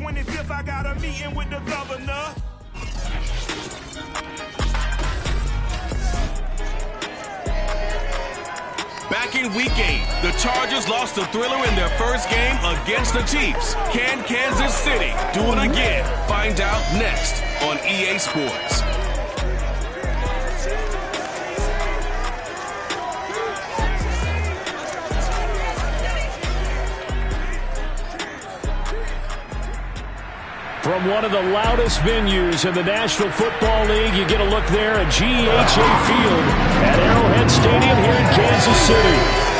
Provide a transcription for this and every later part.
25th, I got a meeting with the governor. Back in Week 8, the Chargers lost the thriller in their first game against the Chiefs. Can Kansas City do it again? Find out next on EA Sports. From one of the loudest venues in the National Football League, you get a look there at GEHA Field at Arrowhead Stadium here in Kansas City.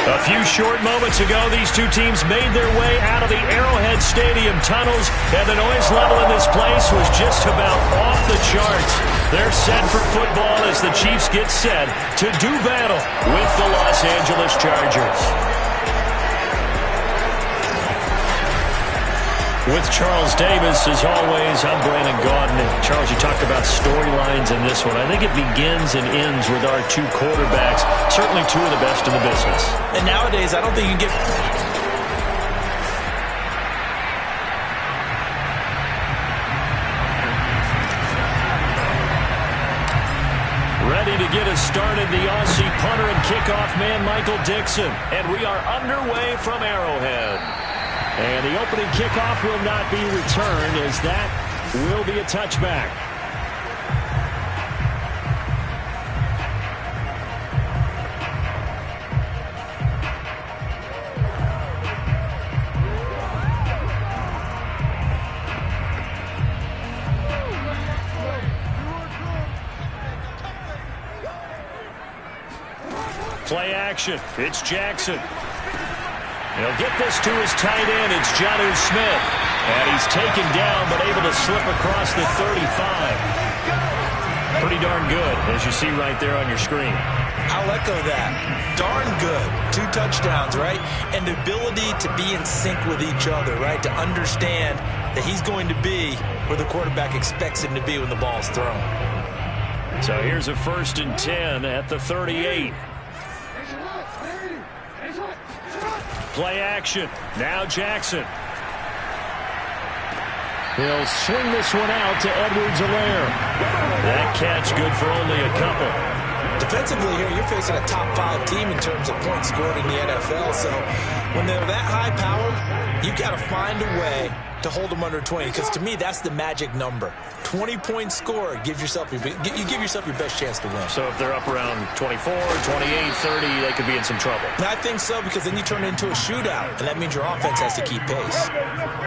A few short moments ago, these two teams made their way out of the Arrowhead Stadium tunnels, and the noise level in this place was just about off the charts. They're set for football as the Chiefs get set to do battle with the Los Angeles Chargers. With Charles Davis, as always, I'm Brandon Gaudin. Charles, you talked about storylines in this one. I think it begins and ends with our two quarterbacks, certainly two of the best in the business. And nowadays, I don't think you can get... Ready to get us started, the Aussie punter and kickoff man, Michael Dixon. And we are underway from Arrowhead. And the opening kickoff will not be returned, as that will be a touchback. Play action. It's Jackson. He'll get this to his tight end. It's Jonnu Smith. And he's taken down, but able to slip across the 35. Pretty darn good, as you see right there on your screen. I'll echo that. Darn good. 2 touchdowns, right? And the ability to be in sync with each other, right? To understand that he's going to be where the quarterback expects him to be when the ball's thrown. So here's a 1st and 10 at the 38. Play action. Now Jackson. He'll swing this one out to Edwards-Helaire. That catch good for only a couple. Defensively here, you're facing a top 5 team in terms of points scored in the NFL. So when they're that high powered, you got to find a way to hold them under 20. Because to me, that's the magic number. 20 points scored gives yourself you give yourself your best chance to win. So if they're up around 24, 28, 30, they could be in some trouble. And I think so, because then you turn it into a shootout, and that means your offense has to keep pace.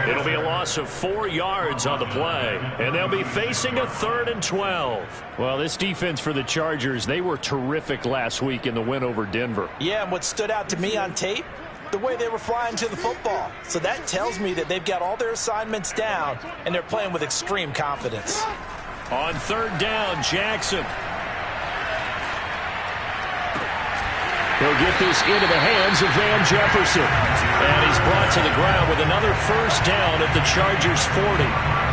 It'll be a loss of 4 yards on the play, and they'll be facing a 3rd and 12. Well, this defense for the Chargers, they were terrific last week in the win over Denver. Yeah, and what stood out to me on tape, the way they were flying to the football. So that tells me that they've got all their assignments down, and they're playing with extreme confidence. On 3rd down, Jackson. He'll get this into the hands of Van Jefferson. And he's brought to the ground with another 1st down at the Chargers' 40.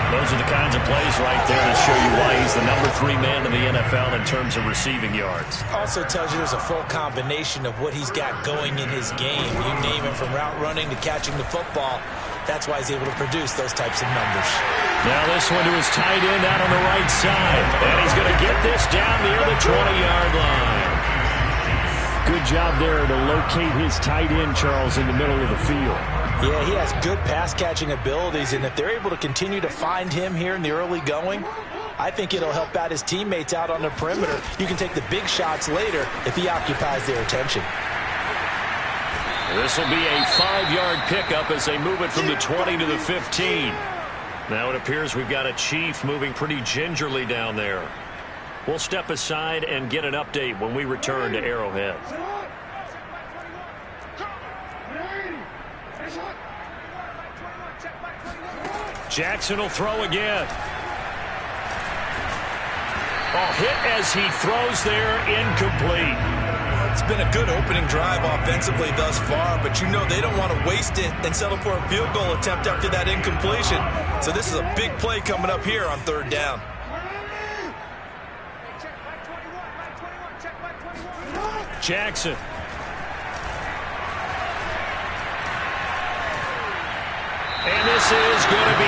Those are the kinds of plays right there to show you why he's the number 3 man in the NFL in terms of receiving yards. Also tells you there's a full combination of what he's got going in his game. You name it, from route running to catching the football. That's why he's able to produce those types of numbers. Now this one to his tight end out on the right side. And he's going to get this down near the 20-yard line. Good job there to locate his tight end, Charles, in the middle of the field. Yeah, he has good pass-catching abilities, and if they're able to continue to find him here in the early going, I think it'll help out his teammates out on the perimeter. You can take the big shots later if he occupies their attention. This will be a 5-yard pickup as they move it from the 20 to the 15. Now it appears we've got a Chief moving pretty gingerly down there. We'll step aside and get an update when we return to Arrowhead. Jackson will throw again. Oh, hit as he throws there, incomplete. It's been a good opening drive offensively thus far, but you know they don't want to waste it and settle for a field goal attempt after that incompletion. So this is a big play coming up here on 3rd down. Jackson. And this is going to be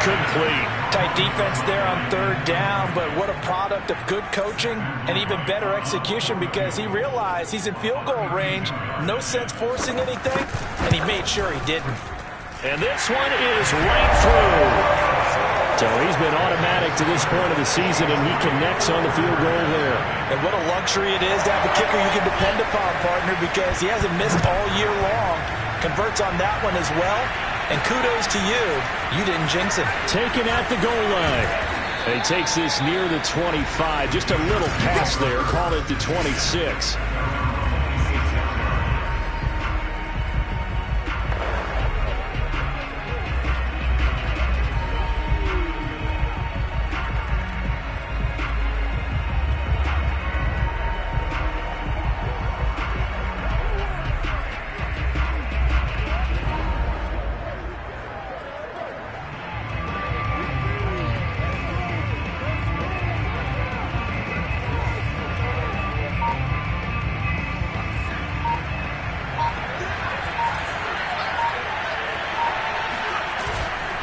incomplete. Tight defense there on third down, but what a product of good coaching and even better execution, because he realized he's in field goal range. No sense forcing anything, and he made sure he didn't. And this one is right through. So he's been automatic to this point of the season, and he connects on the field goal there. And what a luxury it is to have a kicker you can depend upon, partner, because he hasn't missed all year long. Converts on that one as well. And kudos to you. You didn't jinx him. Taken at the goal line. He takes this near the 25. Just a little pass there. Call it the 26.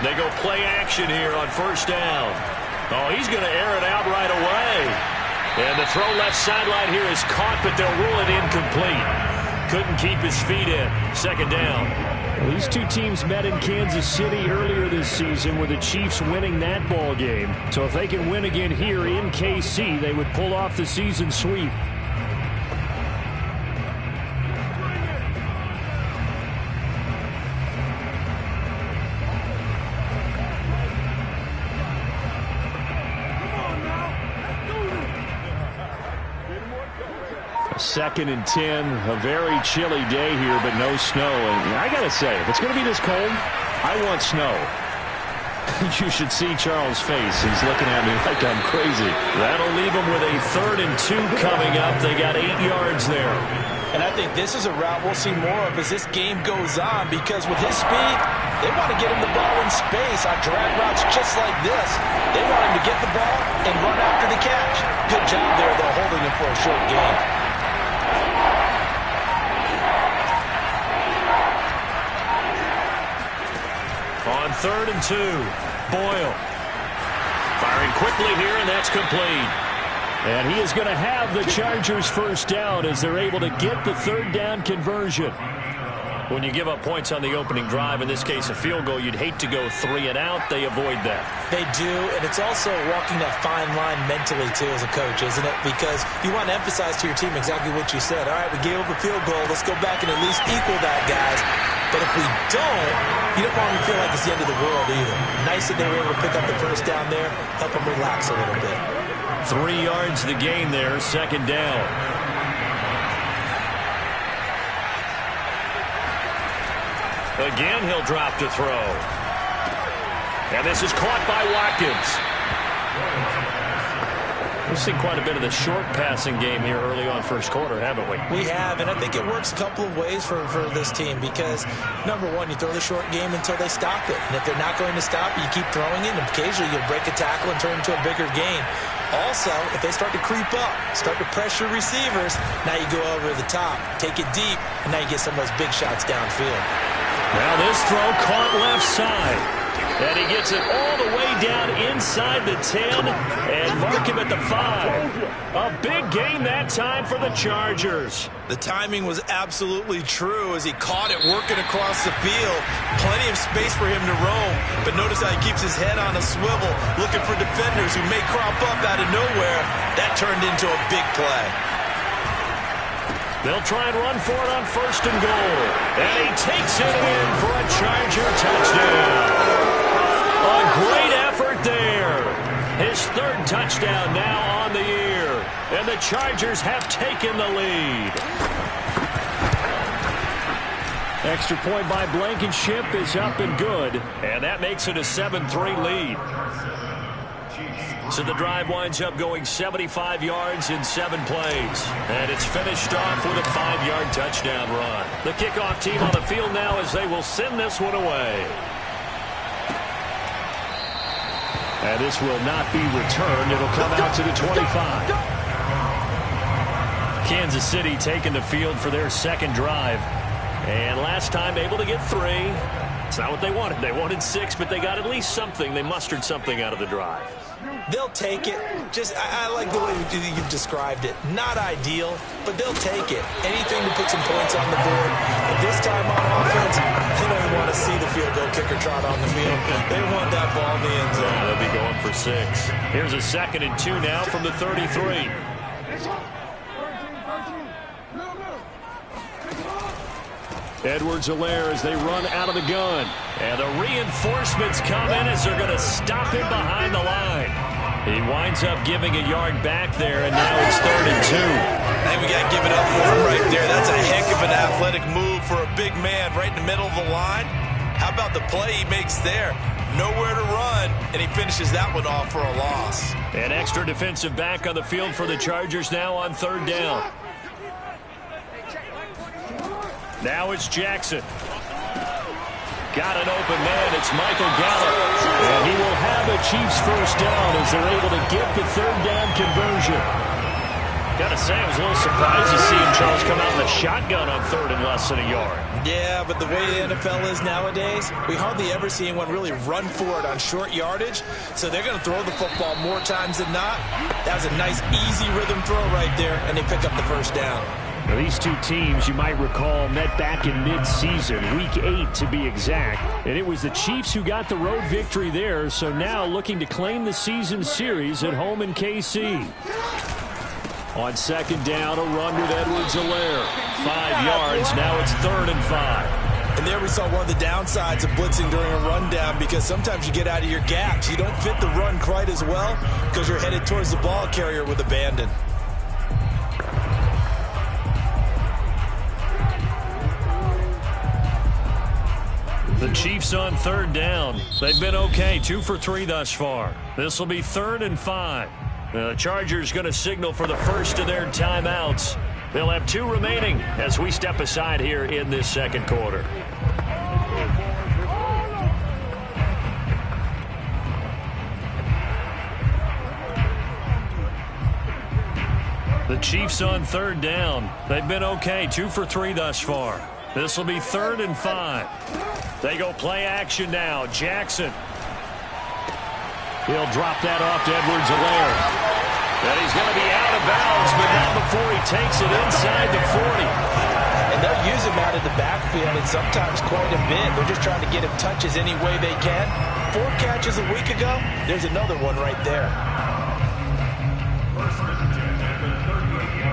They go play action here on first down. Oh, he's going to air it out right away. And the throw left sideline here is caught, but they'll rule it incomplete. Couldn't keep his feet in. Second down. Well, these two teams met in Kansas City earlier this season with the Chiefs winning that ball game. So if they can win again here in KC, they would pull off the season sweep. Second and 10, a very chilly day here, but no snow. And I got to say, if it's going to be this cold, I want snow. You should see Charles' face. He's looking at me like I'm crazy. That'll leave him with a 3rd and 2 coming up. They got 8 yards there. And I think this is a route we'll see more of as this game goes on, because with his speed, they want to get him the ball in space on drag routes just like this. They want him to get the ball and run after the catch. Good job there, though, holding him for a short gain. On 3rd and 2, Boyle firing quickly here, and that's complete. And he is going to have the Chargers first down as they're able to get the 3rd down conversion. When you give up points on the opening drive, in this case a field goal, you'd hate to go 3 and out. They avoid that. They do, and it's also walking that fine line mentally, too, as a coach, isn't it? Because you want to emphasize to your team exactly what you said. All right, we gave up a field goal. Let's go back and at least equal that, guys. But if we don't, you don't want to feel like it's the end of the world either. Nice that they were able to pick up the first down there, help them relax a little bit. 3 yards the gain there, second down. Again, he'll drop to throw. And this is caught by Watkins. We've seen quite a bit of the short passing game here early on first quarter, haven't we? We have, and I think it works a couple of ways for this team because, number one, you throw the short game until they stop it. And if they're not going to stop it, you keep throwing it, and occasionally you'll break a tackle and turn it into a bigger gain. Also, if they start to creep up, start to pressure receivers, now you go over the top, take it deep, and now you get some of those big shots downfield. Now this throw caught left side. And he gets it all the way down inside the 10 and mark him at the 5. A big gain that time for the Chargers. The timing was absolutely true as he caught it working across the field. Plenty of space for him to roam, but notice how he keeps his head on a swivel, looking for defenders who may crop up out of nowhere. That turned into a big play. They'll try and run for it on 1st and goal. And he takes it in for a Charger touchdown. A great effort there. His 3rd touchdown now on the year. And the Chargers have taken the lead. Extra point by Blankenship is up and good. And that makes it a 7-3 lead. So the drive winds up going 75 yards in 7 plays. And it's finished off with a 5-yard touchdown run. The kickoff team on the field now as they will send this one away. And this will not be returned. It'll come out to the 25. Kansas City taking the field for their 2nd drive. And last time able to get 3. It's not what they wanted. They wanted 6, but they got at least something. They mustered something out of the drive. They'll take it. I like the way you've described it. Not ideal, but they'll take it. Anything to put some points on the board. But this time on offense, they don't want to see the field goal kicker trot on the field. They want that ball in the end zone. Yeah, they'll be going for 6. Here's a 2nd and 2 now from the 33. Edwards-Helaire as they run out of the gun. And the reinforcements come in as they're going to stop him behind the line. He winds up giving a yard back there, and now it's 3rd and 2. I think we got to give it up for him right there. That's a heck of an athletic move for a big man right in the middle of the line. How about the play he makes there? Nowhere to run, and he finishes that one off for a loss. An extra defensive back on the field for the Chargers now on 3rd down. Now it's Jackson. Got an open man. It's Michael Gallup. And he will have a Chiefs first down as they're able to get the 3rd down conversion. Got to say, I was a little surprised to see him, Charles, come out in the shotgun on 3rd and less than a yard. Yeah, but the way the NFL is nowadays, we hardly ever see anyone really run for it on short yardage. So they're going to throw the football more times than not. That was a nice, easy rhythm throw right there, and they pick up the first down. Now, these two teams, you might recall, met back in mid-season, Week 8 to be exact. And it was the Chiefs who got the road victory there, so now looking to claim the season series at home in KC. On 2nd down, a run with Edwards-Helaire. 5 yards, now it's 3rd and 5. And there we saw one of the downsides of blitzing during a rundown, because sometimes you get out of your gaps. You don't fit the run quite as well because you're headed towards the ball carrier with abandon. The Chiefs on 3rd down. They've been okay, 2 for 3 thus far. This will be 3rd and 5. The Chargers going to signal for the first of their timeouts. They'll have 2 remaining as we step aside here in this 2nd quarter. The Chiefs on 3rd down. They've been okay, 2 for 3 thus far. This will be 3rd and 5. They go play action now. Jackson. He'll drop that off to Edwards-Helaire. And he's going to be out of bounds, but not before he takes it inside the 40. And they'll use him out of the backfield, and sometimes quite a bit. They're just trying to get him touches any way they can. 4 catches a week ago. There's another one right there.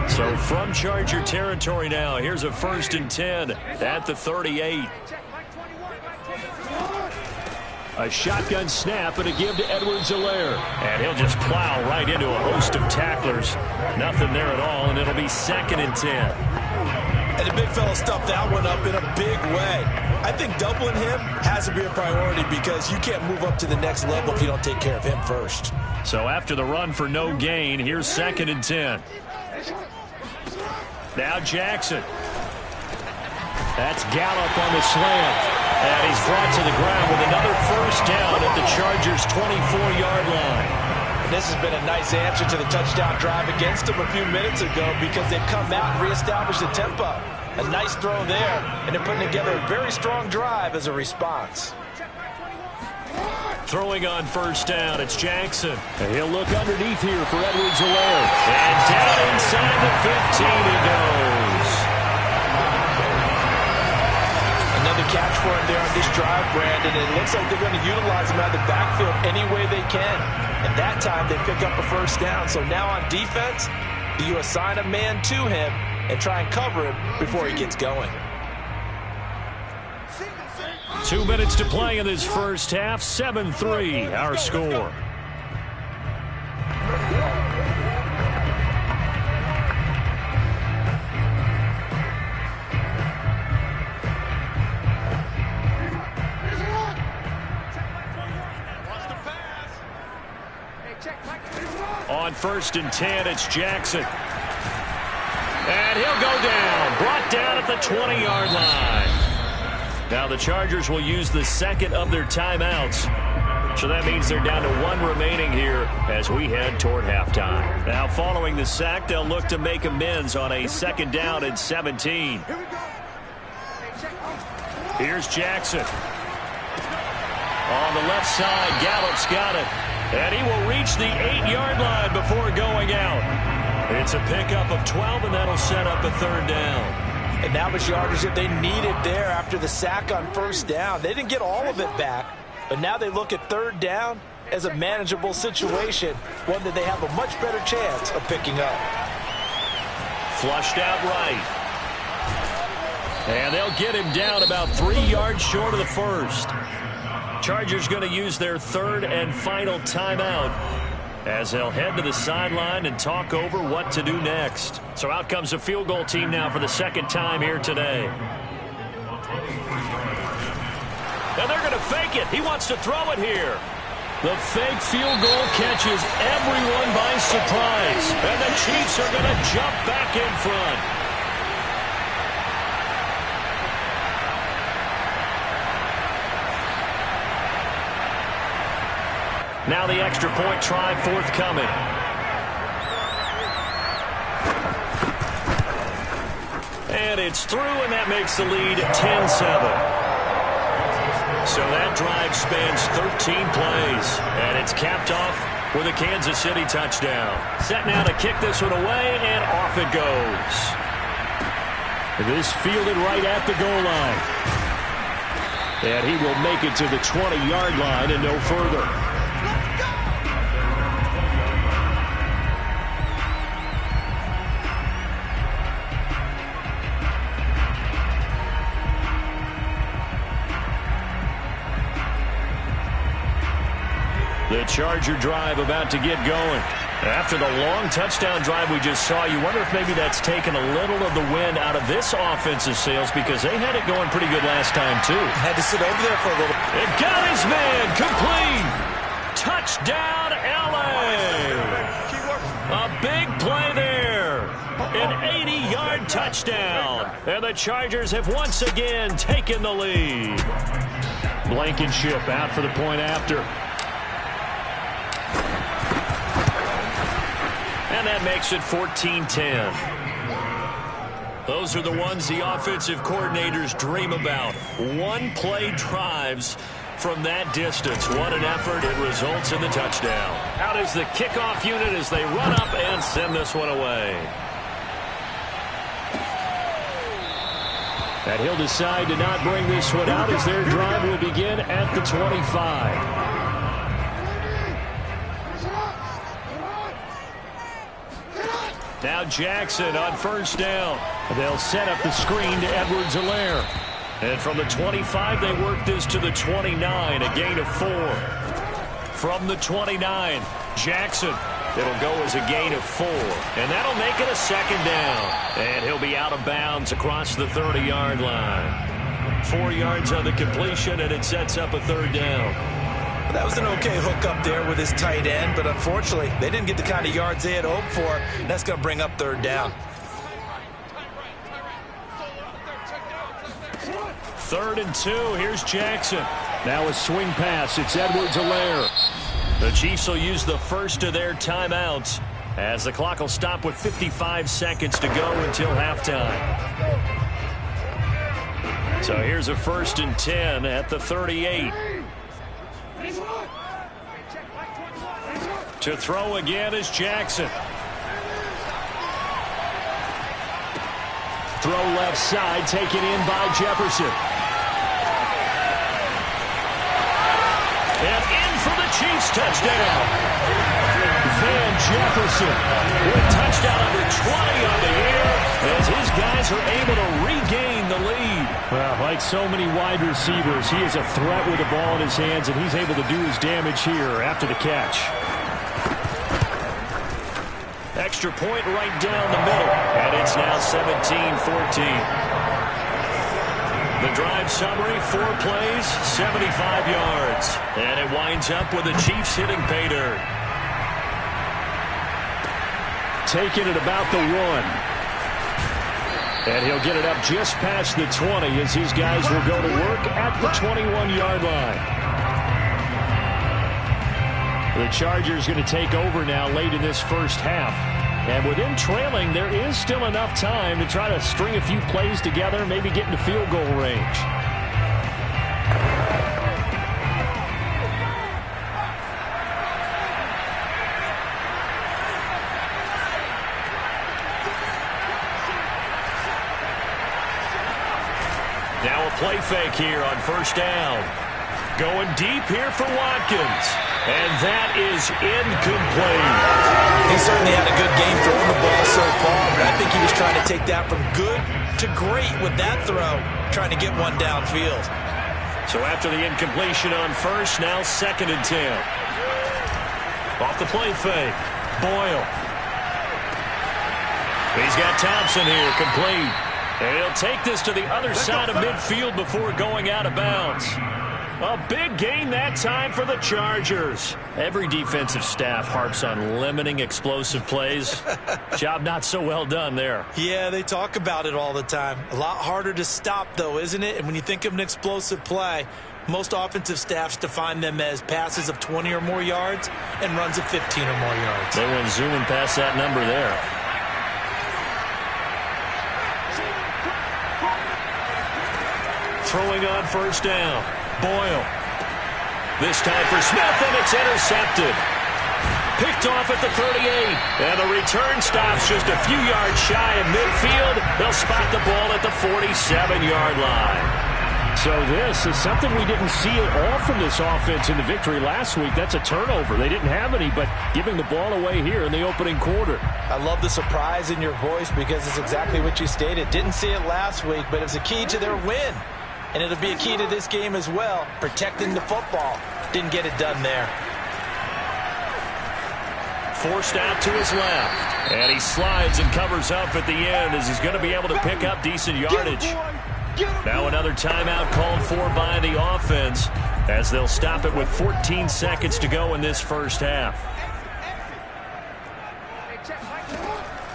So from Charger territory now, here's a 1st and 10 at the 38. A shotgun snap and a give to Edwards-Helaire. And he'll just plow right into a host of tacklers. Nothing there at all, and it'll be 2nd and 10. And the big fella stuffed that one up in a big way. I think doubling him has to be a priority because you can't move up to the next level if you don't take care of him first. So after the run for no gain, here's 2nd and 10. Now Jackson. That's Gallup on the slant. And he's brought to the ground with another first down at the Chargers' 24-yard line. And this has been a nice answer to the touchdown drive against them a few minutes ago because they've come out and reestablished the tempo. A nice throw there, and they're putting together a very strong drive as a response. Throwing on first down, it's Jackson. And he'll look underneath here for Edwards-Helaire. And down inside the 15 he goes. Another catch for him there on this drive, Brandon. And it looks like they're going to utilize him out of the backfield any way they can. And that time they pick up a first down. So now on defense, you assign a man to him and try and cover him before he gets going. 2 minutes to play in this first half. 7-3 our score. On 1st and 10, it's Jackson. And he'll go down. Brought down at the 20-yard line. Now the Chargers will use the 2nd of their timeouts. So that means they're down to 1 remaining here as we head toward halftime. Now following the sack, they'll look to make amends on a 2nd down and 17. Here's Jackson. On the left side, Gallup's got it. And he will reach the 8-yard line before going out. It's a pickup of 12, and that'll set up a third down. And that was yardage that they needed there after the sack on first down. They didn't get all of it back, but now they look at third down as a manageable situation, one that they have a much better chance of picking up. Flushed out right. And they'll get him down about 3 yards short of the first. Chargers going to use their third and final timeout as they'll head to the sideline and talk over what to do next. So out comes the field goal team now for the second time here today. And they're going to fake it. He wants to throw it here. The fake field goal catches everyone by surprise. And the Chiefs are going to jump back in front. Now the extra point try forthcoming. And it's through, and that makes the lead 10-7. So that drive spans 13 plays, and it's capped off with a Kansas City touchdown. Set now to kick this one away, and off it goes. This fielded right at the goal line. And he will make it to the 20-yard line and no further. The Charger drive about to get going. After the long touchdown drive we just saw, you wonder if maybe that's taken a little of the wind out of this offensive sails because they had it going pretty good last time, too. Had to sit over there for a little. It got his man complete. Touchdown, L.A. A big play there. An 80-yard touchdown. And the Chargers have once again taken the lead. Blankenship out for the point after. And that makes it 14-10. Those are the ones the offensive coordinators dream about. One-play drives from that distance. What an effort. It results in the touchdown. Out is the kickoff unit as they run up and send this one away. And he'll decide to not bring this one out as their drive will begin at the 25. Now Jackson on first down. They'll set up the screen to Edwards-Helaire. And from the 25, they work this to the 29, a gain of 4. From the 29, Jackson. It'll go as a gain of 4. And that'll make it a second down. And he'll be out of bounds across the 30-yard line. 4 yards on the completion, and it sets up a third down. That was an okay hook up there with his tight end, but unfortunately, they didn't get the kind of yards they had hoped for. That's going to bring up third down. 3rd and 2. Here's Jackson. Now a swing pass. It's Edwards-Helaire. The Chiefs will use the first of their timeouts as the clock will stop with 55 seconds to go until halftime. So here's a 1st and 10 at the 38. To throw again is Jackson. Throw left side, taken in by Jefferson. And in for the Chiefs touchdown. Van Jefferson with touchdown under 20 on the year as his guys are able to regain the lead. Well, like so many wide receivers, he is a threat with the ball in his hands, and he's able to do his damage here after the catch. Extra point right down the middle, and it's now 17-14. The drive summary, 4 plays, 75 yards. And it winds up with the Chiefs hitting pay dirt. Taking it about the 1. And he'll get it up just past the 20 as these guys will go to work at the 21-yard line. The Chargers going to take over now late in this first half. And with them trailing, there is still enough time to try to string a few plays together, maybe get into field goal range. play fake here on first down. Going deep here for Watkins. And that is incomplete. He certainly had a good game throwing the ball so far, but I think he was trying to take that from good to great with that throw, trying to get one downfield. So after the incompletion on first, now 2nd and 10. Off the play fake, Boyle. He's got Thompson here, complete. And he'll take this to the other side of midfield before going out of bounds. A big gain that time for the Chargers. Every defensive staff harps on limiting explosive plays. Job not so well done there. Yeah, they talk about it all the time. A lot harder to stop, though, isn't it? And when you think of an explosive play, most offensive staffs define them as passes of 20 or more yards and runs of 15 or more yards. They went zooming past that number there. Throwing on first down. Boyle. This time for Smith, and it's intercepted. Picked off at the 38. And the return stops just a few yards shy of midfield. They'll spot the ball at the 47-yard line. So this is something we didn't see at all from this offense in the victory last week. That's a turnover. They didn't have any, but giving the ball away here in the opening quarter. I love the surprise in your voice because it's exactly what you stated. Didn't see it last week, but it was a key to their win. And it'll be a key to this game as well, protecting the football. Didn't get it done there. Forced out to his left. And he slides and covers up at the end as he's going to be able to pick up decent yardage. Now another timeout called for by the offense as they'll stop it with 14 seconds to go in this first half.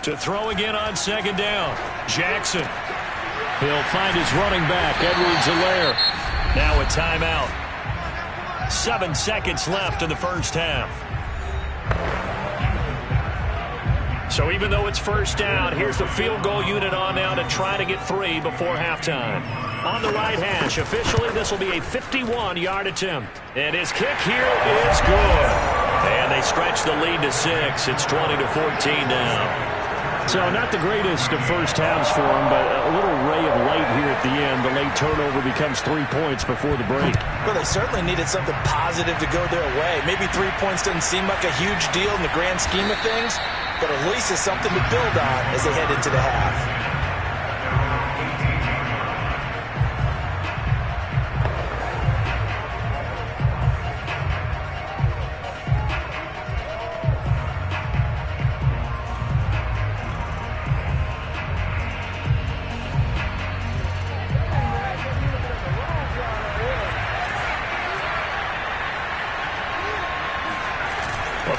To throw again on 2nd down. Jackson. He'll find his running back, Edwards-Helaire. Now a timeout. 7 seconds left in the first half. So even though it's first down, here's the field goal unit on now to try to get 3 before halftime. On the right hash, officially this will be a 51-yard attempt. And his kick here is good. And they stretch the lead to 6. It's 20-14 now. So not the greatest of first halves for him, but a little ray of light here at the end. The late turnover becomes 3 points before the break. Well, they certainly needed something positive to go their way. Maybe 3 points doesn't seem like a huge deal in the grand scheme of things, but at least it's something to build on as they head into the half.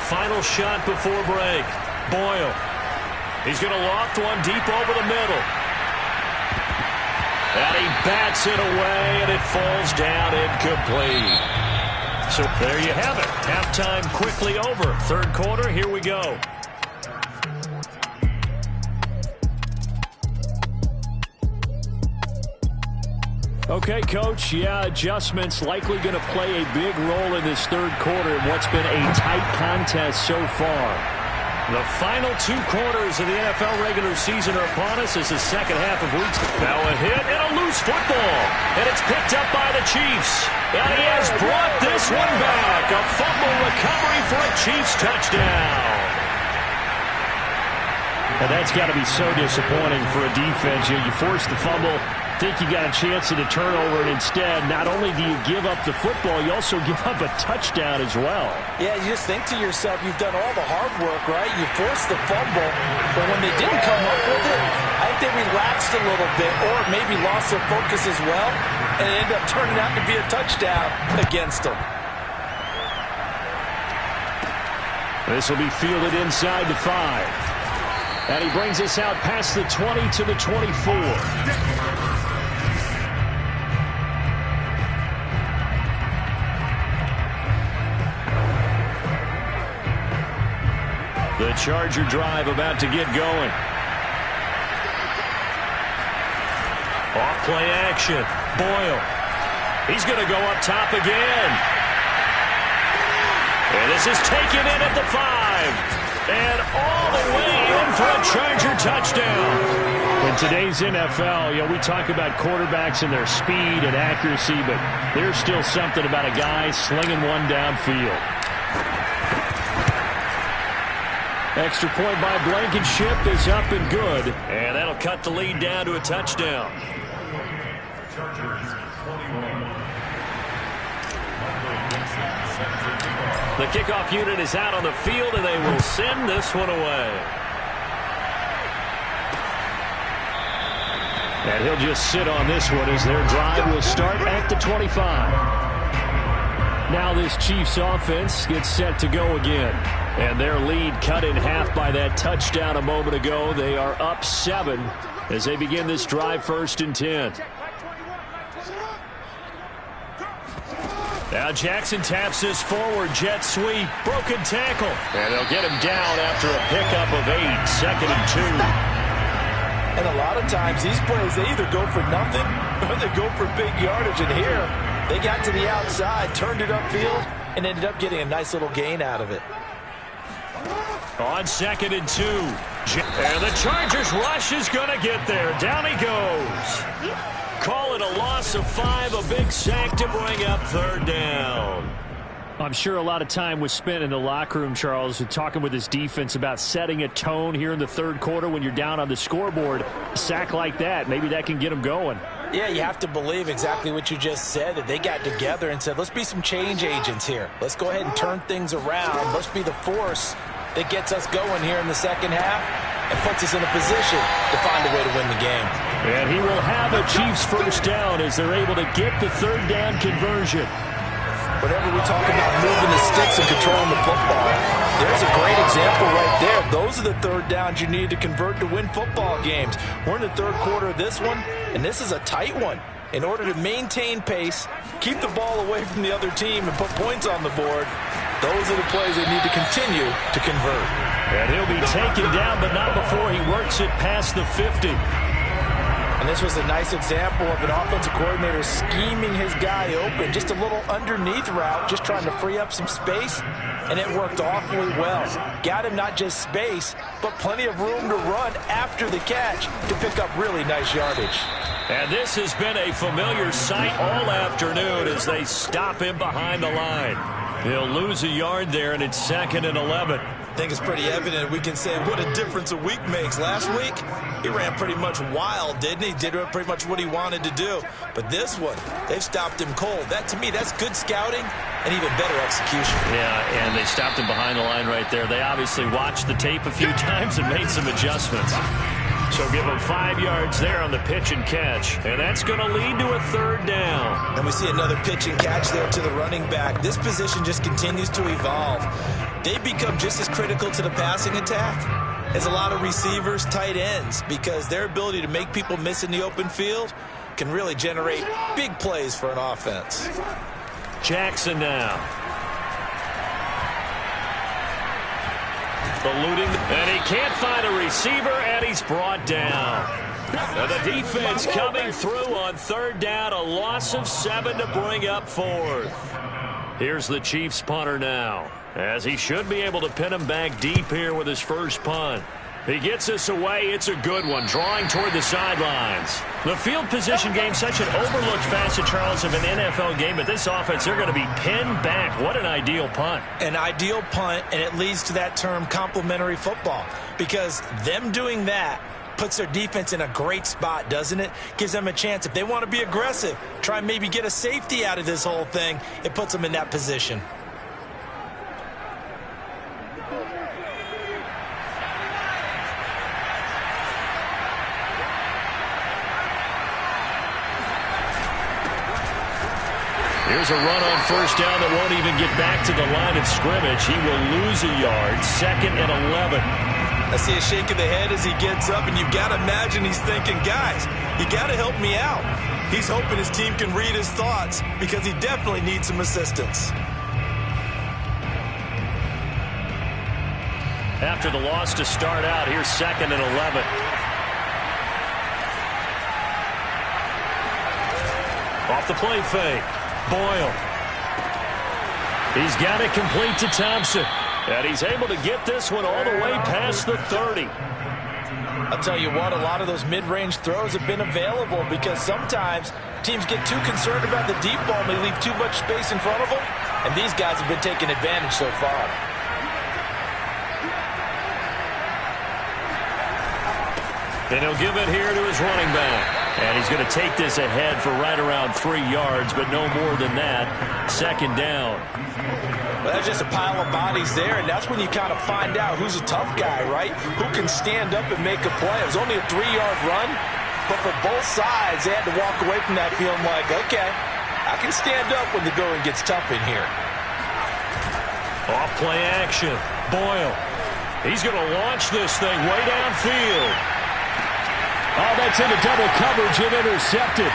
Final shot before break. Boyle. He's going to loft one deep over the middle. And he bats it away, and it falls down incomplete. So there you have it. Halftime quickly over. 3rd quarter, here we go. Okay, Coach, yeah, adjustments likely going to play a big role in this 3rd quarter in what's been a tight contest so far. The final 2 quarters of the NFL regular season are upon us as the second half of week. Now a hit and a loose football. And it's picked up by the Chiefs. And he has brought this one back. A fumble recovery for a Chiefs touchdown. And that's got to be so disappointing for a defense. You force the fumble, think you got a chance at a turnover, and instead, not only do you give up the football, you also give up a touchdown as well. Yeah, you just think to yourself, you've done all the hard work, right? You forced the fumble, but when they didn't come up with it, I think they relaxed a little bit or maybe lost their focus as well, and it ended up turning out to be a touchdown against them. This will be fielded inside the 5. And he brings us out past the 20 to the 24. The Charger drive about to get going. Off play action. Boyle. He's going to go up top again. And this is taken in at the 5. And all the way in for a Charger touchdown. In today's NFL, we talk about quarterbacks and their speed and accuracy, but there's still something about a guy slinging one downfield. Extra point by Blankenship is up and good, and that'll cut the lead down to a touchdown. The kickoff unit is out on the field, and they will send this one away. And he'll just sit on this one as their drive will start at the 25. Now this Chiefs offense gets set to go again. And their lead cut in half by that touchdown a moment ago. They are up 7 as they begin this drive 1st and 10. Now Jackson taps this forward jet sweep. Broken tackle. And they'll get him down after a pickup of 8. 2nd and 2. And a lot of times these plays, they either go for nothing or they go for big yardage. And here, they got to the outside, turned it upfield, and ended up getting a nice little gain out of it. On 2nd and 2. And the Chargers rush is going to get there. Down he goes. Call it a loss of 5, a big sack to bring up 3rd down. I'm sure a lot of time was spent in the locker room, Charles, talking with his defense about setting a tone here in the 3rd quarter when you're down on the scoreboard. A sack like that, maybe that can get them going. Yeah, you have to believe exactly what you just said, that they got together and said, let's be some change agents here. Let's go ahead and turn things around. Let's be the force that gets us going here in the 2nd half and puts us in a position to find a way to win the game. And he will have a Chiefs 1st down as they're able to get the 3rd down conversion. Whenever we talk about moving the sticks and controlling the football, there's a great example right there. Those are the 3rd downs you need to convert to win football games. We're in the 3rd quarter of this one, and this is a tight one. In order to maintain pace, keep the ball away from the other team, and put points on the board, those are the plays they need to continue to convert. And he'll be taken down, but not before he works it past the 50. And this was a nice example of an offensive coordinator scheming his guy open. Just a little underneath route, just trying to free up some space, and it worked awfully well. Got him not just space, but plenty of room to run after the catch to pick up really nice yardage. And this has been a familiar sight all afternoon as they stop him behind the line. He'll lose a yard there, and it's 2nd and 11. I think it's pretty evident. We can say what a difference a week makes. Last week, he ran pretty much wild, didn't he? Did pretty much what he wanted to do. But this one, they've stopped him cold. That, to me, that's good scouting and even better execution. Yeah, and they stopped him behind the line right there. They obviously watched the tape a few times and made some adjustments. So give him 5 yards there on the pitch and catch. And that's going to lead to a 3rd down. And we see another pitch and catch there to the running back. This position just continues to evolve. They become just as critical to the passing attack as a lot of receivers, tight ends, because their ability to make people miss in the open field can really generate big plays for an offense. Jackson now. Eluding, and he can't find a receiver, and he's brought down. And the defense coming through on 3rd down, a loss of 7 to bring up 4th. Here's the Chiefs punter now, as he should be able to pin him back deep here with his first punt. He gets this away. It's a good one, drawing toward the sidelines. The field position game, such an overlooked facet, Charles, of an NFL game, but this offense, they're going to be pinned back. What an ideal punt. An ideal punt, and it leads to that term complementary football, because them doing that puts their defense in a great spot, doesn't it? Gives them a chance. If they want to be aggressive, try and maybe get a safety out of this whole thing, it puts them in that position. Here's a run on 1st down that won't even get back to the line of scrimmage. He will lose a yard. 2nd and 11. I see a shake of the head as he gets up, and you've got to imagine he's thinking, guys, you got to help me out. He's hoping his team can read his thoughts because he definitely needs some assistance. After the loss to start out, here's 2nd and 11. Off the play fake. Boyle. He's got it complete to Thompson. And he's able to get this one all the way past the 30. I'll tell you what, a lot of those mid-range throws have been available because sometimes teams get too concerned about the deep ball and they leave too much space in front of them, and these guys have been taking advantage so far. And he'll give it here to his running back. And he's going to take this ahead for right around 3 yards, but no more than that. Second down. Well, that's just a pile of bodies there, and that's when you kind of find out who's a tough guy, right? Who can stand up and make a play. It was only a 3-yard run, but for both sides, they had to walk away from that feeling like, okay, I can stand up when the going gets tough in here. Off play action. Boyle. He's going to launch this thing way downfield. Oh, that's into double coverage and intercepted.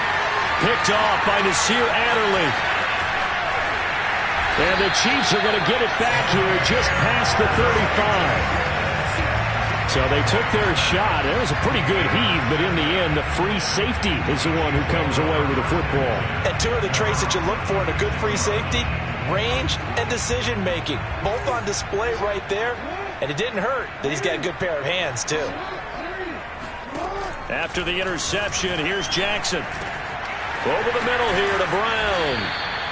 Picked off by Nasir Adderley. And the Chiefs are going to get it back here just past the 35. So they took their shot. It was a pretty good heave, but in the end, the free safety is the one who comes away with the football. And two of the traits that you look for in a good free safety, range and decision-making. Both on display right there. And it didn't hurt that he's got a good pair of hands, too. After the interception, here's Jackson. Over the middle here to Brown.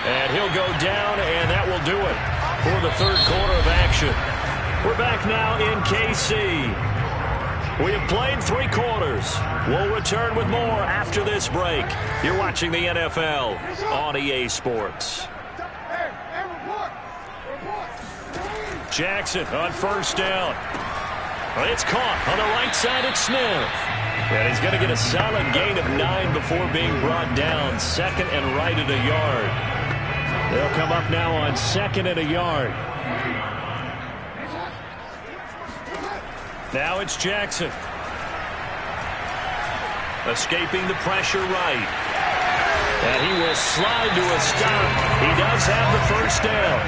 And he'll go down, and that will do it for the third quarter of action. We're back now in KC. We have played 3 quarters. We'll return with more after this break. You're watching the NFL on EA Sports. Jackson on first down. It's caught on the right side at Smith. And he's going to get a solid gain of 9 before being brought down. Second and right at a yard. They'll come up now on second and a yard. Now it's Jackson. Escaping the pressure right. And he will slide to a stop. He does have the first down.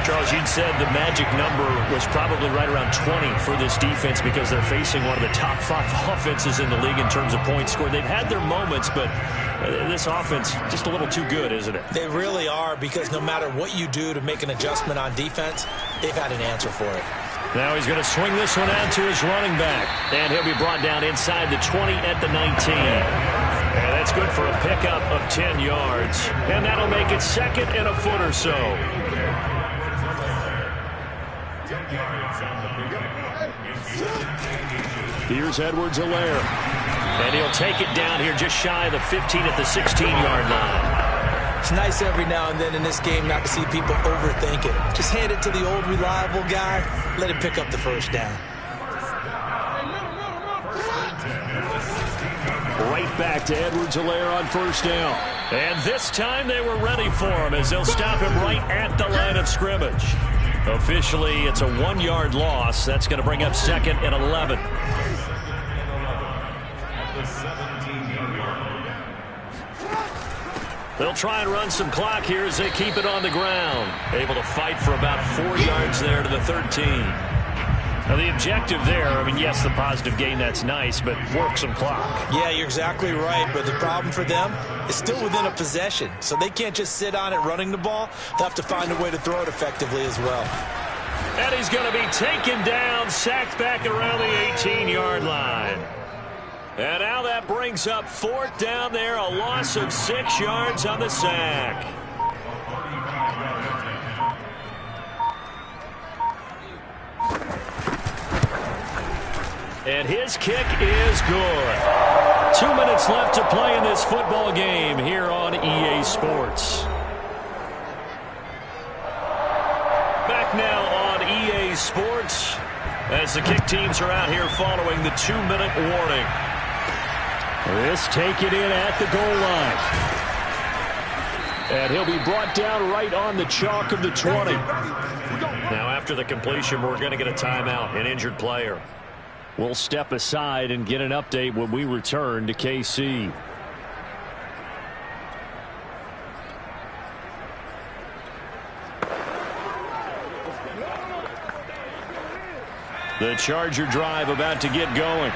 Charles, you'd said the magic number was probably right around 20 for this defense because they're facing one of the top 5 offenses in the league in terms of points scored. They've had their moments, but this offense just a little too good, isn't it? They really are, because no matter what you do to make an adjustment on defense, they've had an answer for it. Now he's going to swing this one out to his running back, and he'll be brought down inside the 20 at the 19. And that's good for a pickup of 10 yards. And that'll make it second and a foot or so. Here's Edwards-Helaire. And he'll take it down here just shy of the 15 at the 16-yard line. It's nice every now and then in this game not to see people overthink it. Just hand it to the old reliable guy. Let him pick up the first down. Right back to Edwards-Helaire on first down. And this time they were ready for him as they'll stop him right at the line of scrimmage. Officially, it's a 1-yard loss. That's going to bring up second and 11. They'll try and run some clock here as they keep it on the ground. Able to fight for about 4 yards there to the 13. Now, the objective there, I mean, yes, the positive gain, that's nice, but work some clock. Yeah, you're exactly right, but the problem for them is still within a possession, so they can't just sit on it running the ball. They'll have to find a way to throw it effectively as well. And he's going to be taken down, sacked back around the 18-yard line. And now that brings up fourth down there, a loss of 6 yards on the sack. And his kick is good. 2 minutes left to play in this football game here on EA Sports. Back now on EA Sports as the kick teams are out here following the 2-minute warning. This taken in at the goal line. And he'll be brought down right on the chalk of the 20. Now after the completion, we're going to get a timeout, an injured player. We'll step aside and get an update when we return to KC. The Charger drive about to get going.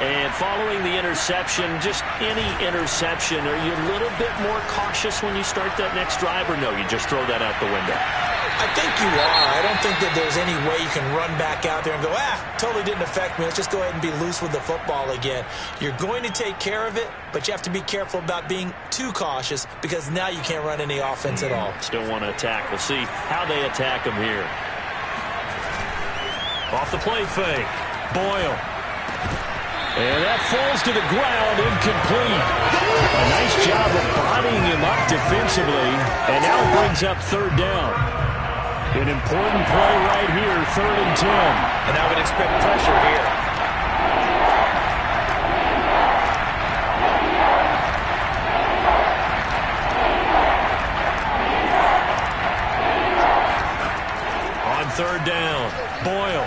And following the interception, just any interception, are you a little bit more cautious when you start that next drive, or no, you just throw that out the window? I think you are. I don't think think that there's any way you can run back out there and go, totally didn't affect me. Let's just go ahead and be loose with the football again. You're going to take care of it, but you have to be careful about being too cautious because now you can't run any offense at all. Still want to attack. We'll see how they attack him here. Off the play fake. Boyle. And that falls to the ground, incomplete. A nice job of bodying him up defensively, and now brings up third down. An important play right here, 3rd and 10. And I would expect pressure here. On 3rd down, Boyle.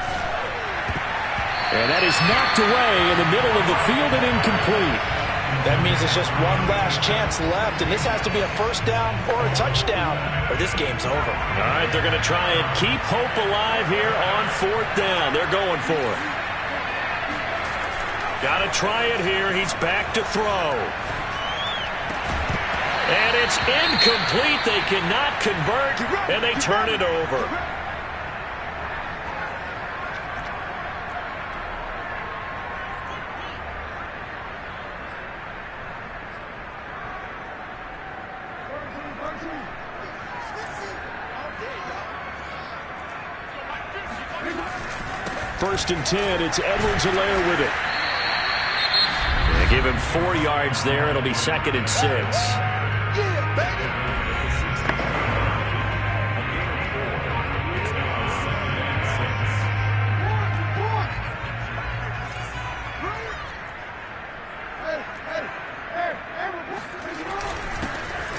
And that is knocked away in the middle of the field and incomplete. That means it's just one last chance left, and this has to be a first down or a touchdown, or this game's over. All right, they're going to try and keep hope alive here on 4th down. They're going for it. Got to try it here. He's back to throw. And it's incomplete. They cannot convert, and they turn it over. First and 10, it's Edwards-Helaire with it. They give him 4 yards there. It'll be 2nd and 6.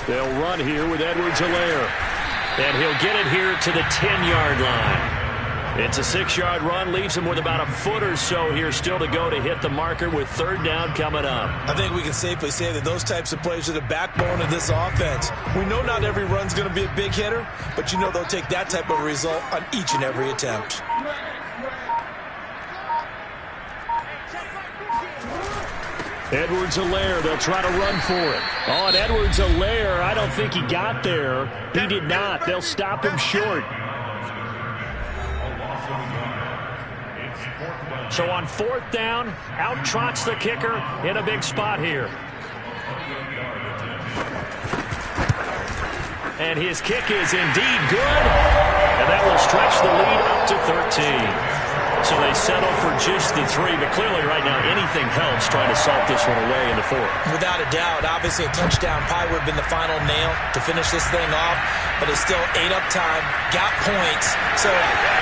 They'll run here with Edwards-Helaire. And he'll get it here to the 10-yard line. It's a 6-yard run, leaves him with about a foot or so here still to go to hit the marker with 3rd down coming up. I think we can safely say that those types of plays are the backbone of this offense. We know not every run's going to be a big hitter, but you know they'll take that type of result on each and every attempt. Edwards-Helaire, they'll try to run for it. On Edwards-Helaire, I don't think he got there. He did not. They'll stop him short. So on 4th down, out trots the kicker in a big spot here. And his kick is indeed good. And that will stretch the lead up to 13. So they settle for just the 3, but clearly right now anything helps trying to salt this one away in the 4th. Without a doubt, obviously a touchdown probably would have been the final nail to finish this thing off, but it's still ate up time, got points, so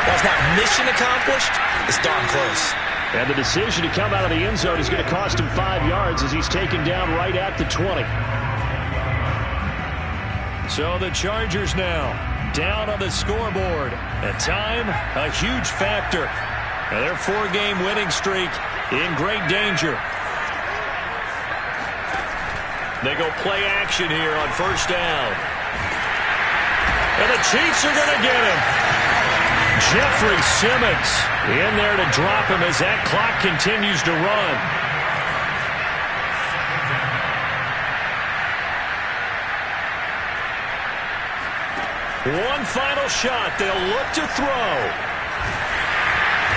that's not mission accomplished, it's darn close. And the decision to come out of the end zone is going to cost him 5 yards as he's taken down right at the 20. So the Chargers now down on the scoreboard. At time, a huge factor. And their 4-game winning streak in great danger. They go play action here on 1st down. And the Chiefs are going to get him. Jeffrey Simmons in there to drop him as that clock continues to run. One final shot. They'll look to throw.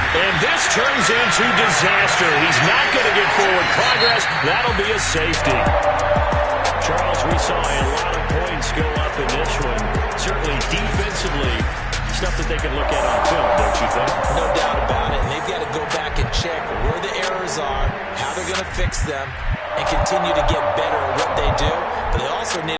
And this turns into disaster. He's not going to get forward progress. That'll be a safety. Charles, we saw a lot of points go up in this one. Certainly defensively, stuff that they can look at on film, don't you think? No doubt about it. And they've got to go back and check where the errors are, how they're going to fix them, and continue to get better at what they do. But they also need